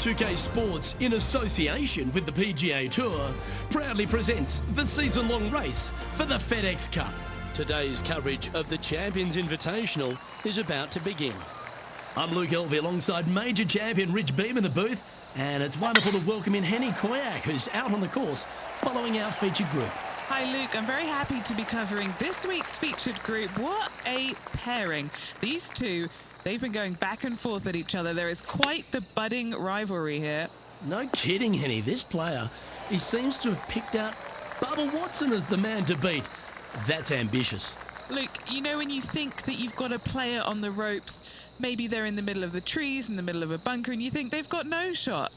2K Sports, in association with the PGA Tour, proudly presents the season-long race for the FedEx Cup. Today's coverage of the Champions Invitational is about to begin. I'm Luke Elvey alongside major champion Rich Beam in the booth, and it's wonderful to welcome in Henny Koyak, who's out on the course following our featured group. Hi Luke, I'm very happy to be covering this week's featured group. What a pairing. These two, they've been going back and forth at each other. There is quite the budding rivalry here. No kidding, Henny. This player, he seems to have picked out Bubba Watson as the man to beat. That's ambitious. Luke, you know when you think that you've got a player on the ropes, maybe they're in the middle of the trees, in the middle of a bunker, and you think they've got no shot.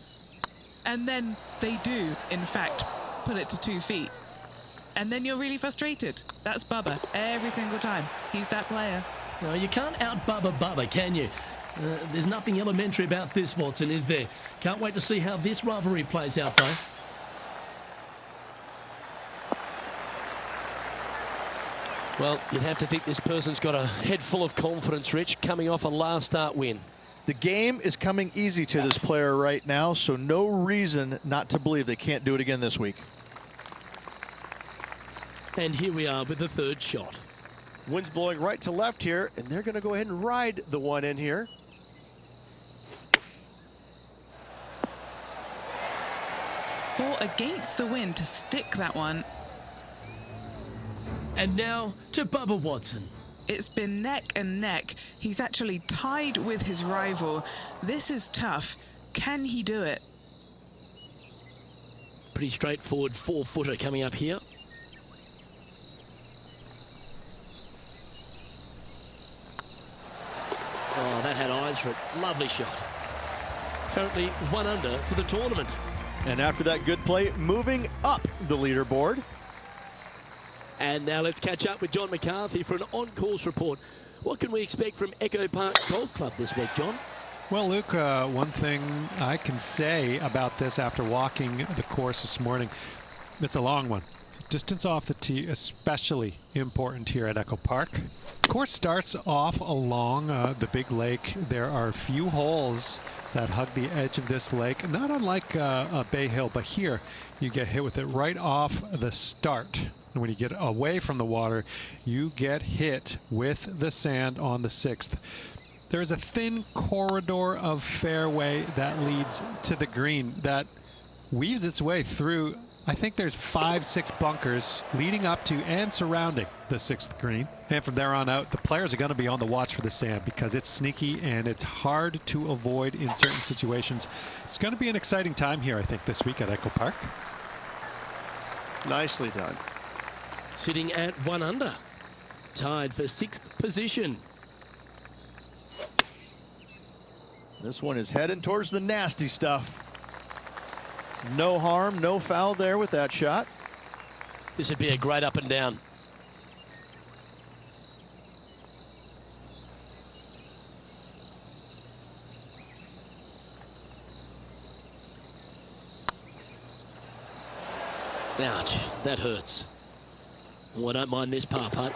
And then they do, in fact, put it to 2 feet. And then you're really frustrated. That's Bubba every single time. He's that player. No, you can't out-Bubba Bubba, can you? There's nothing elementary about this, Watson, is there? Can't wait to see how this rivalry plays out, though. Well, you'd have to think this person's got a head full of confidence, Rich, coming off a last start win. The game is coming easy to this player right now, so no reason not to believe they can't do it again this week. And here we are with the third shot. Wind's blowing right to left here, and they're going to go ahead and ride the one in here. For against the wind to stick that one. And now to Bubba Watson. It's been neck and neck. He's actually tied with his rival. This is tough. Can he do it? Pretty straightforward 4-footer coming up here. Oh, that had eyes for it. Lovely shot. Currently 1 under for the tournament. And after that good play, moving up the leaderboard. And now let's catch up with John McCarthy for an on-course report. What can we expect from Echo Park Golf Club this week, John? Well, Luke, one thing I can say about this after walking the course this morning, it's a long one. So distance off the tee, especially important here at Echo Park. The course starts off along the big lake. There are a few holes that hug the edge of this lake, not unlike Bay Hill, but here you get hit with it right off the start. And when you get away from the water, you get hit with the sand on the 6th. There is a thin corridor of fairway that leads to the green that weaves its way through. I think there's 5-6 bunkers leading up to and surrounding the 6th green. And from there on out, the players are going to be on the watch for the sand because it's sneaky and it's hard to avoid in certain situations. It's going to be an exciting time here, I think, this week at Echo Park. Nicely done. Sitting at 1 under. Tied for 6th position. This one is heading towards the nasty stuff. No harm, no foul there with that shot. This would be a great up and down. Ouch, that hurts. Oh, I don't mind this par putt.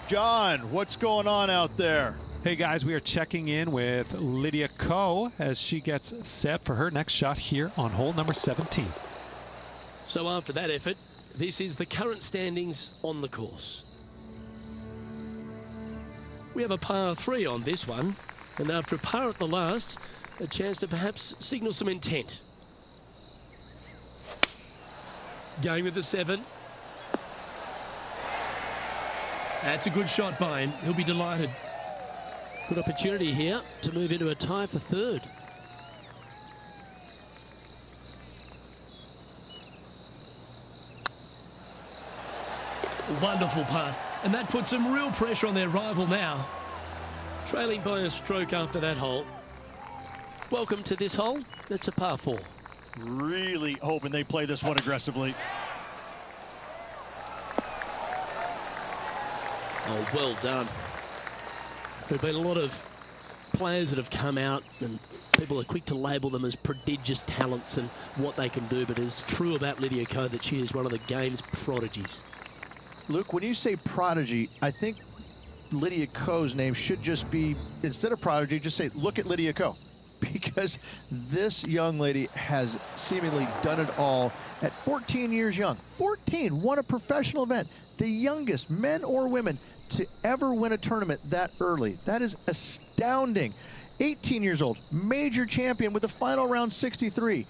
John, what's going on out there? Hey guys, we are checking in with Lydia Ko as she gets set for her next shot here on hole number 17. So after that effort, this is the current standings on the course. We have a par 3 on this one, and after a par at the last, a chance to perhaps signal some intent. Going with the 7. That's a good shot by him. He'll be delighted. Good opportunity here to move into a tie for 3rd. Wonderful putt, and that puts some real pressure on their rival now. Trailing by a stroke after that hole. Welcome to this hole. It's a par 4. Really hoping they play this one aggressively. Oh, well done. There have been a lot of players that have come out and people are quick to label them as prodigious talents and what they can do, but it's true about Lydia Ko that she is one of the game's prodigies. Luke, when you say prodigy, I think Lydia Ko's name should just be, instead of prodigy, just say, look at Lydia Ko. because this young lady has seemingly done it all at 14 years young. 14, won a professional event, the youngest men or women to ever win a tournament that early. That is astounding. 18 years old, major champion with a final round 63.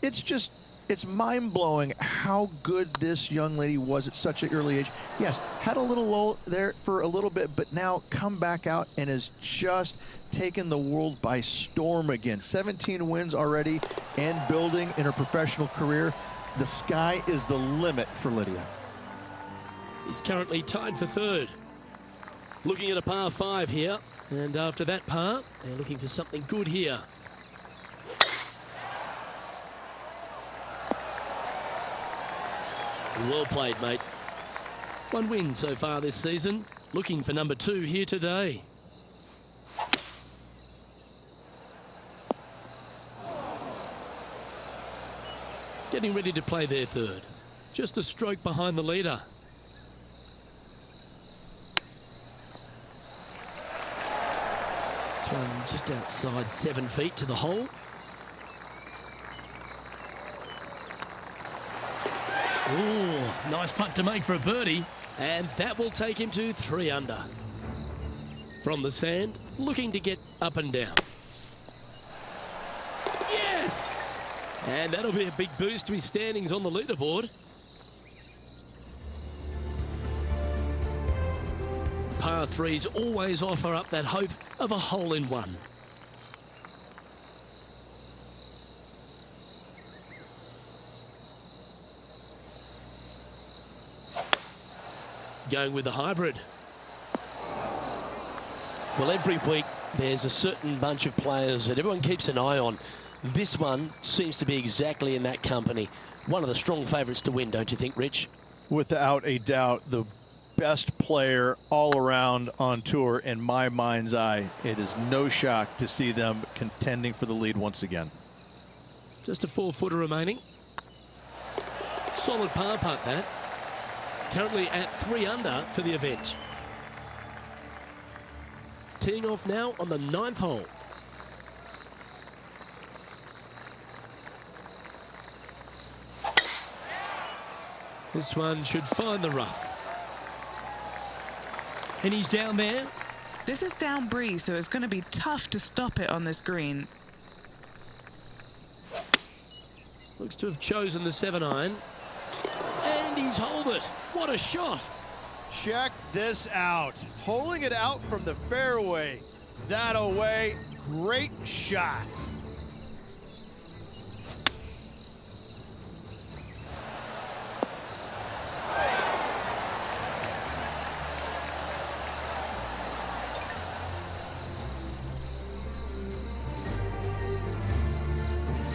It's mind-blowing how good this young lady was at such an early age. Yes, had a little lull there for a little bit, but now come back out and has just taken the world by storm again. 17 wins already and building in her professional career. The sky is the limit for Lydia. He's currently tied for third. Looking at a par 5 here, and after that par, they're looking for something good here. Well played, mate. 1 win so far this season. Looking for number 2 here today. Getting ready to play their third. Just a stroke behind the leader. This one just outside 7 feet to the hole. Ooh, nice putt to make for a birdie. And that will take him to 3 under. From the sand, looking to get up and down. Yes! And that'll be a big boost to his standings on the leaderboard. Par 3s always offer up that hope of a hole-in-one. Going with the hybrid. Well, every week there's a certain bunch of players that everyone keeps an eye on. This one seems to be exactly in that company. One of the strong favourites to win, don't you think, Rich? Without a doubt, the best player all around on tour in my mind's eye. It is no shock to see them contending for the lead once again. Just a 4-footer remaining. Solid par putt, that. Currently at 3 under for the event. Teeing off now on the 9th hole. This one should find the rough. And he's down there. This is down breeze, so it's going to be tough to stop it on this green. Looks to have chosen the 7-iron. And he's holed it. What a shot. Check this out. Holding it out from the fairway. That away. Great shot.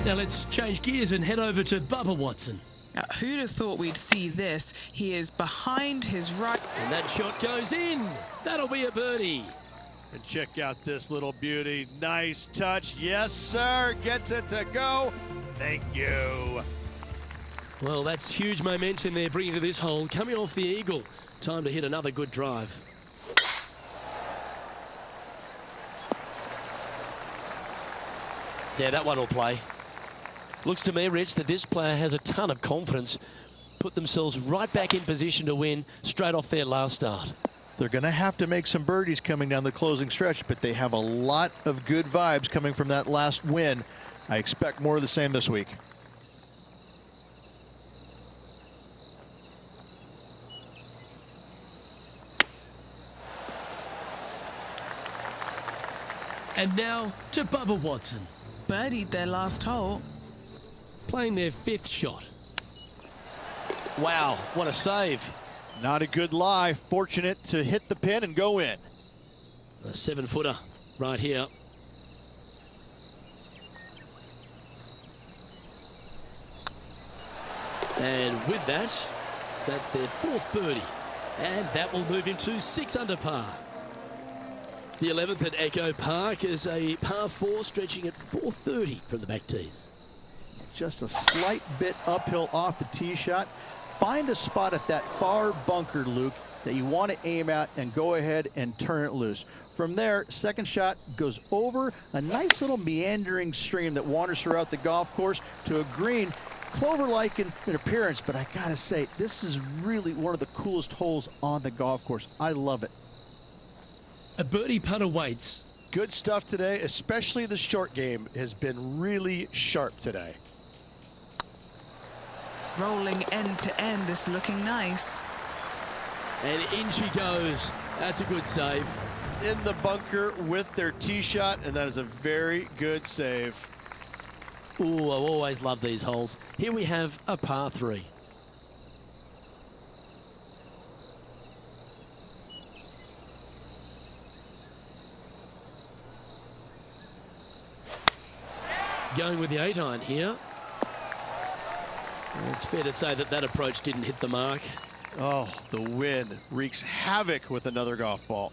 Now let's change gears and head over to Bubba Watson. Now, who'd have thought we'd see this? He is behind his right. And that shot goes in. That'll be a birdie. And check out this little beauty. Nice touch. Yes, sir. Gets it to go. Thank you. Well, that's huge momentum they're bringing to this hole. Coming off the eagle. Time to hit another good drive. Yeah, that one will play. Looks to me, Rich, that this player has a ton of confidence. Put themselves right back in position to win straight off their last start. They're going to have to make some birdies coming down the closing stretch, but they have a lot of good vibes coming from that last win. I expect more of the same this week. And now to Bubba Watson. Birdied their last hole. Playing their 5th shot. Wow, what a save. Not a good lie. Fortunate to hit the pin and go in. A 7-footer right here. And with that, that's their 4th birdie. And that will move him to 6 under par. The 11th at Echo Park is a par 4 stretching at 430 from the back tees. Just a slight bit uphill off the tee shot. Find a spot at that far bunker, Luke, that you want to aim at and go ahead and turn it loose. From there, second shot goes over a nice little meandering stream that wanders throughout the golf course to a green, clover-like in appearance, but I gotta say, this is really one of the coolest holes on the golf course. I love it. A birdie putt awaits. Good stuff today, especially the short game has been really sharp today. Rolling end to end, this looking nice. And in she goes. That's a good save. In the bunker with their tee shot, and that is a very good save. Ooh, I always love these holes. Here we have a par 3. Going with the 8-iron here. It's fair to say that that approach didn't hit the mark. Oh, the wind wreaks havoc with another golf ball.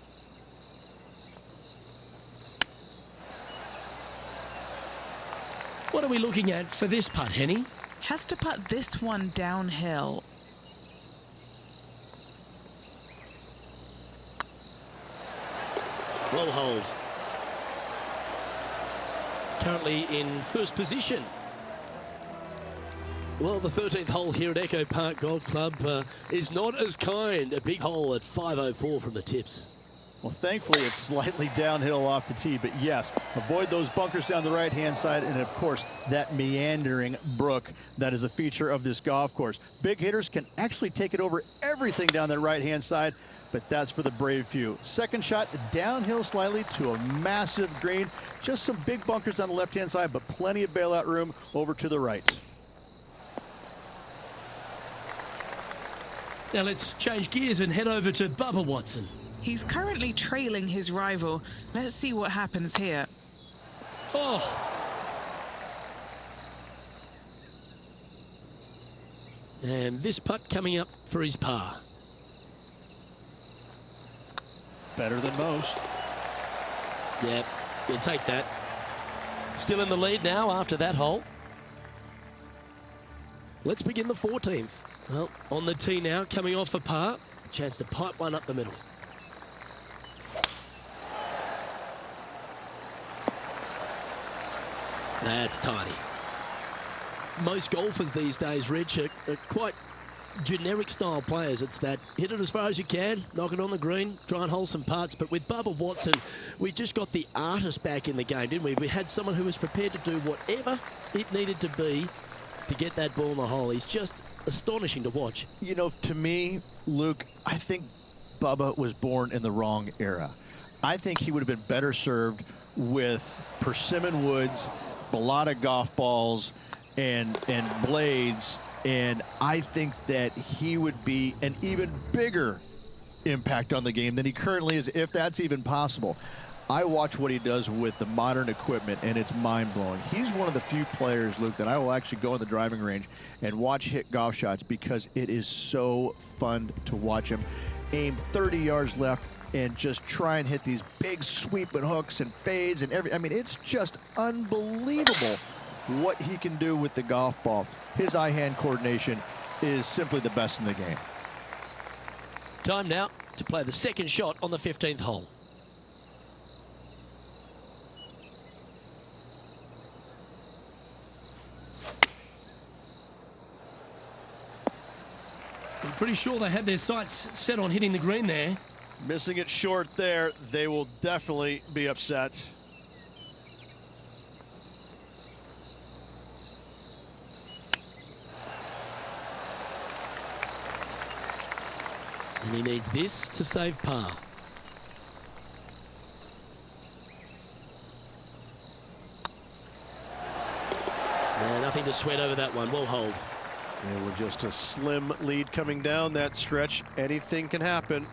What are we looking at for this putt, Henny? Has to putt this one downhill. Well hold. Currently in first position. Well, the 13th hole here at Echo Park Golf Club is not as kind. A big hole at 504 from the tips. Well, thankfully, it's slightly downhill off the tee, but yes, avoid those bunkers down the right-hand side, and of course, that meandering brook that is a feature of this golf course. Big hitters can actually take it over everything down that right-hand side, but that's for the brave few. Second shot downhill slightly to a massive green. Just some big bunkers on the left-hand side, but plenty of bailout room over to the right. Now let's change gears and head over to Bubba Watson. He's currently trailing his rival. Let's see what happens here. Oh! And this putt coming up for his par. Better than most. Yeah, you'll take that. Still in the lead now after that hole. Let's begin the 14th. Well, on the tee now, coming off a par. Chance to pipe one up the middle. That's tiny. Most golfers these days, Rich, are quite generic style players. It's that hit it as far as you can, knock it on the green, try and hold some putts. But with Bubba Watson, we just got the artist back in the game, didn't we? We had someone who was prepared to do whatever it needed to be to get that ball in the hole. He's just astonishing to watch. You know, to me, Luke, I think Bubba was born in the wrong era. I think he would have been better served with persimmon woods, balata golf balls, and blades, and I think that he would be an even bigger impact on the game than he currently is, if that's even possible. I watch what he does with the modern equipment, and it's mind-blowing. He's one of the few players, Luke, that I will actually go in the driving range and watch hit golf shots because it is so fun to watch him aim 30 yards left and just try and hit these big sweeping hooks and fades and I mean, it's just unbelievable what he can do with the golf ball. His eye-hand coordination is simply the best in the game. Time now to play the second shot on the 15th hole. I'm pretty sure they had their sights set on hitting the green there. Missing it short there, they will definitely be upset. And he needs this to save par. Nothing to sweat over that one. Well hold. And we're just a slim lead coming down that stretch. Anything can happen.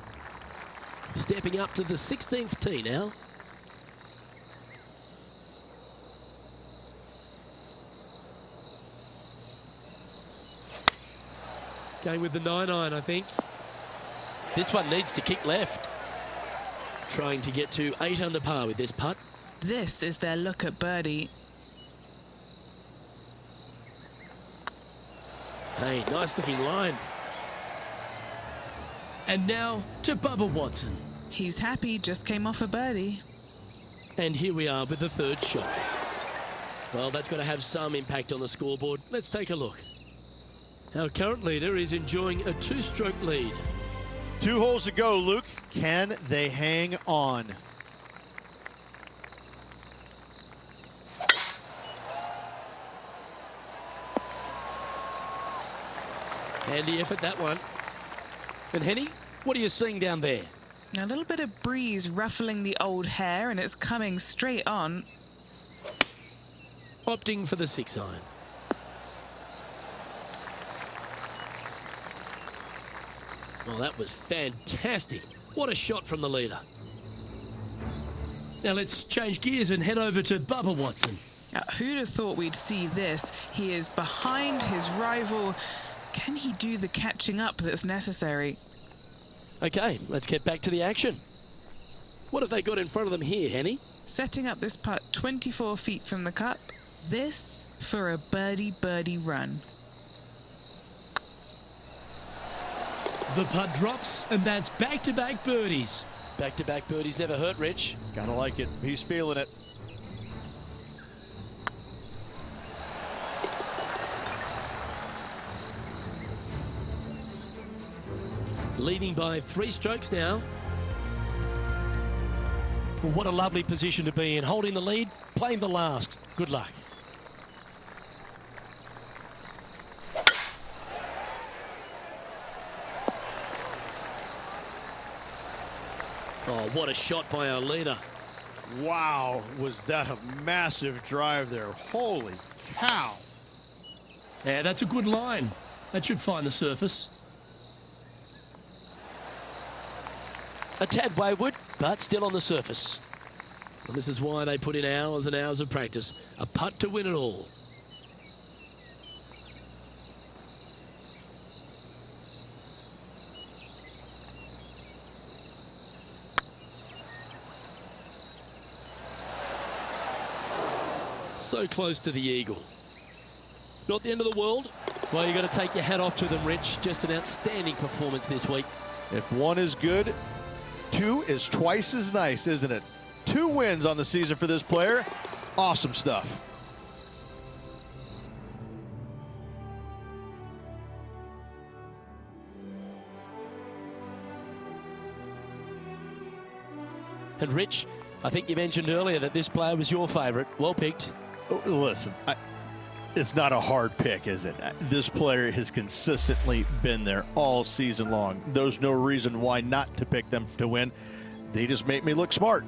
Stepping up to the 16th tee now. Going with the 9-iron, I think. This one needs to kick left. Trying to get to 8 under par with this putt. This is their look at birdie. Hey, nice looking line. And now to Bubba Watson. He's happy, just came off a birdie. And here we are with the third shot. Well, that's got to have some impact on the scoreboard. Let's take a look. Our current leader is enjoying a 2-stroke lead. 2 holes to go, Luke. Can they hang on? Handy effort, that one. And Henny, what are you seeing down there? A little bit of breeze ruffling the old hair, and it's coming straight on. Opting for the 6-iron. Oh, that was fantastic. What a shot from the leader. Now let's change gears and head over to Bubba Watson. Who'd have thought we'd see this? He is behind his rival. Can he do the catching up that's necessary? Okay, let's get back to the action. What have they got in front of them here, Henny? Setting up this putt 24 feet from the cup. This for a birdie run. The putt drops, and that's back-to-back birdies. Back-to-back birdies never hurt, Rich. Gotta like it. He's feeling it. Leading by 3 strokes now. Well, what a lovely position to be in, holding the lead, playing the last. Good luck. Oh, what a shot by our leader. Wow, was that a massive drive there. Holy cow. Yeah, that's a good line. That should find the surface. A tad wayward, but still on the surface. And this is why they put in hours and hours of practice. A putt to win it all. So close to the eagle. Not the end of the world. Well, you've got to take your hat off to them, Rich. Just an outstanding performance this week. If 1 is good, 2 is twice as nice, isn't it? 2 wins on the season for this player. Awesome stuff. And Rich, I think you mentioned earlier that this player was your favourite. Well picked. Listen, it's not a hard pick, is it? This player has consistently been there all season long. There's no reason why not to pick them to win. They just make me look smart.